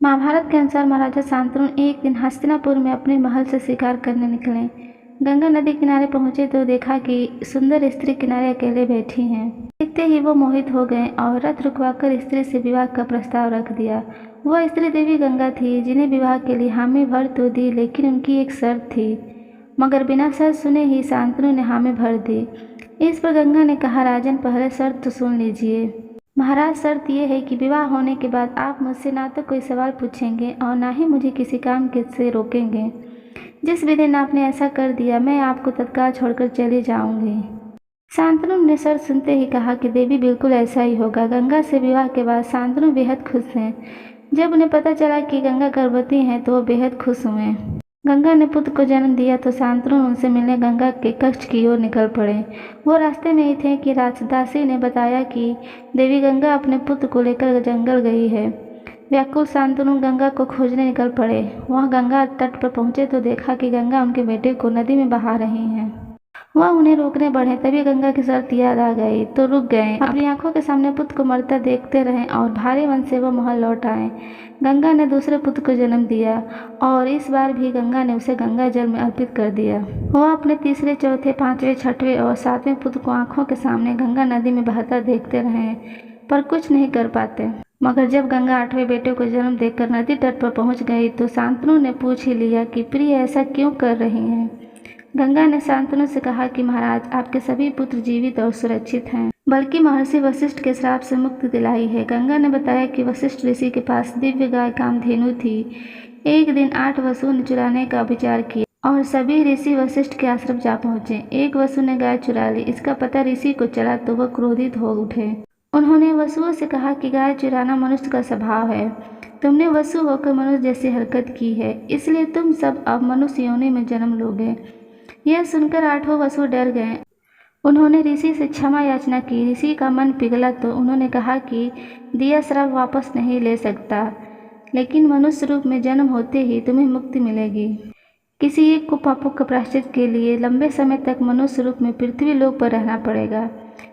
महाभारत के अनुसार महाराजा शांतनु एक दिन हस्तिनापुर में अपने महल से शिकार करने निकले। गंगा नदी किनारे पहुंचे तो देखा कि सुंदर स्त्री किनारे अकेले बैठी हैं। देखते ही वो मोहित हो गए और रथ रुकवाकर स्त्री से विवाह का प्रस्ताव रख दिया। वह स्त्री देवी गंगा थी, जिन्हें विवाह के लिए हामी भर तो दी, लेकिन उनकी एक शर्त थी। मगर बिना शर्त सुने ही शांतनु ने हामी भर दी। इस पर गंगा ने कहा, राजन पहले शर्त तो सुन लीजिए। महाराज, शर्त यह है कि विवाह होने के बाद आप मुझसे ना तो कोई सवाल पूछेंगे और ना ही मुझे किसी काम के से रोकेंगे। जिस भी दिन आपने ऐसा कर दिया, मैं आपको तत्काल छोड़कर चली जाऊंगी। शांतनु ने शर्त सुनते ही कहा कि देवी, बिल्कुल ऐसा ही होगा। गंगा से विवाह के बाद शांतनु बेहद खुश हैं। जब उन्हें पता चला कि गंगा गर्भवती हैं तो वो बेहद खुश हुए। गंगा ने पुत्र को जन्म दिया तो शांतनु उनसे मिलने गंगा के कक्ष की ओर निकल पड़े। वो रास्ते में ही थे कि राजदासी ने बताया कि देवी गंगा अपने पुत्र को लेकर जंगल गई है। व्याकुल शांतनु गंगा को खोजने निकल पड़े। वह गंगा तट पर पहुंचे तो देखा कि गंगा उनके बेटे को नदी में बहा रही हैं। वह उन्हें रोकने बढ़े, तभी गंगा की शर्त याद आ गई तो रुक गए। अपनी आंखों के सामने पुत्र को मरता देखते रहे और भारी मन से वह महल लौट आए। गंगा ने दूसरे पुत्र को जन्म दिया और इस बार भी गंगा ने उसे गंगा जल में अर्पित कर दिया। वह अपने तीसरे, चौथे, पांचवें, छठवें और सातवें पुत्र को आंखों के सामने गंगा नदी में बहता देखते रहे, पर कुछ नहीं कर पाते। मगर जब गंगा आठवें बेटे को जन्म देकर नदी तट पर पहुंच गई तो शांतनु ने पूछ ही लिया कि प्रिय, ऐसा क्यों कर रही हैं। गंगा ने शांतनु से कहा कि महाराज, आपके सभी पुत्र जीवित और सुरक्षित हैं, बल्कि महर्षि वशिष्ठ के श्राप से मुक्ति दिलाई है। गंगा ने बताया कि वशिष्ठ ऋषि के पास दिव्य गाय कामधेनु थी। एक दिन 8 वसुओं ने चुराने का विचार किया और सभी ऋषि वशिष्ठ के आश्रम जा पहुंचे। एक वसु ने गाय चुरा ली। इसका पता ऋषि को चला तो वह क्रोधित हो उठे। उन्होंने वसुओं से कहा कि गाय चुराना मनुष्य का स्वभाव है। तुमने वसु होकर मनुष्य जैसी हरकत की है, इसलिए तुम सब अब मनुष्य योनि में जन्म लोगे। यह सुनकर 8 वसु डर गए। उन्होंने ऋषि से क्षमा याचना की। ऋषि का मन पिघला तो उन्होंने कहा कि दिया श्राप वापस नहीं ले सकता, लेकिन मनुष्य रूप में जन्म होते ही तुम्हें मुक्ति मिलेगी। किसी एक को पापों का प्रायश्चित के लिए लंबे समय तक मनुष्य रूप में पृथ्वी लोक पर रहना पड़ेगा।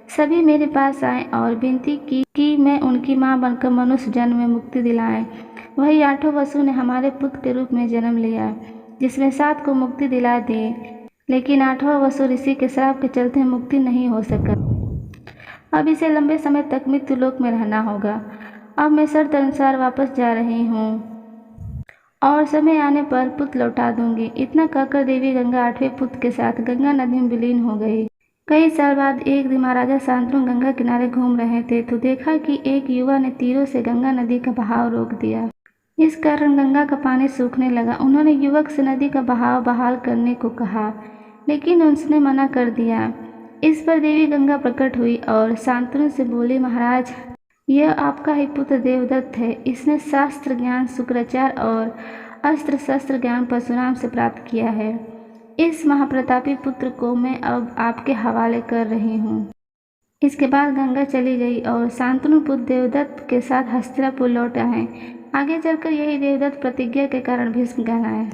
सभी मेरे पास आए और विनती की कि मैं उनकी मां बनकर मनुष्य जन्म में मुक्ति दिलाएं। वही 8 वसु ने हमारे पुत्र के रूप में जन्म लिया, जिसमें 7 को मुक्ति दिला दी, लेकिन 8वां वसु ऋषि के श्राप के चलते मुक्ति नहीं हो सका। अब इसे लंबे समय तक मृत्यु लोक में रहना होगा। अब मैं शर्त अनुसार वापस जा रही हूँ और समय आने पर पुत्र लौटा दूंगी। इतना कहकर देवी गंगा 8वें पुत्र के साथ गंगा नदी में विलीन हो गई। कई साल बाद एक दिन महाराजा शांतनु गंगा किनारे घूम रहे थे तो देखा कि एक युवा ने तीरों से गंगा नदी का बहाव रोक दिया। इस कारण गंगा का पानी सूखने लगा। उन्होंने युवक से नदी का बहाव बहाल करने को कहा, लेकिन उसने मना कर दिया। इस पर देवी गंगा प्रकट हुई और शांतनु से बोली, महाराज, यह आपका ही पुत्र देवदत्त है। इसने शास्त्र ज्ञान, शुक्राचार और अस्त्र शस्त्र ज्ञान परशुराम से प्राप्त किया है। इस महाप्रतापी पुत्र को मैं अब आपके हवाले कर रही हूँ। इसके बाद गंगा चली गई और शांतनु पुत्र देवदत्त के साथ हस्तिनापुर लौट आए। आगे चलकर यही देवदत्त प्रतिज्ञा के कारण भीष्म कहलाए।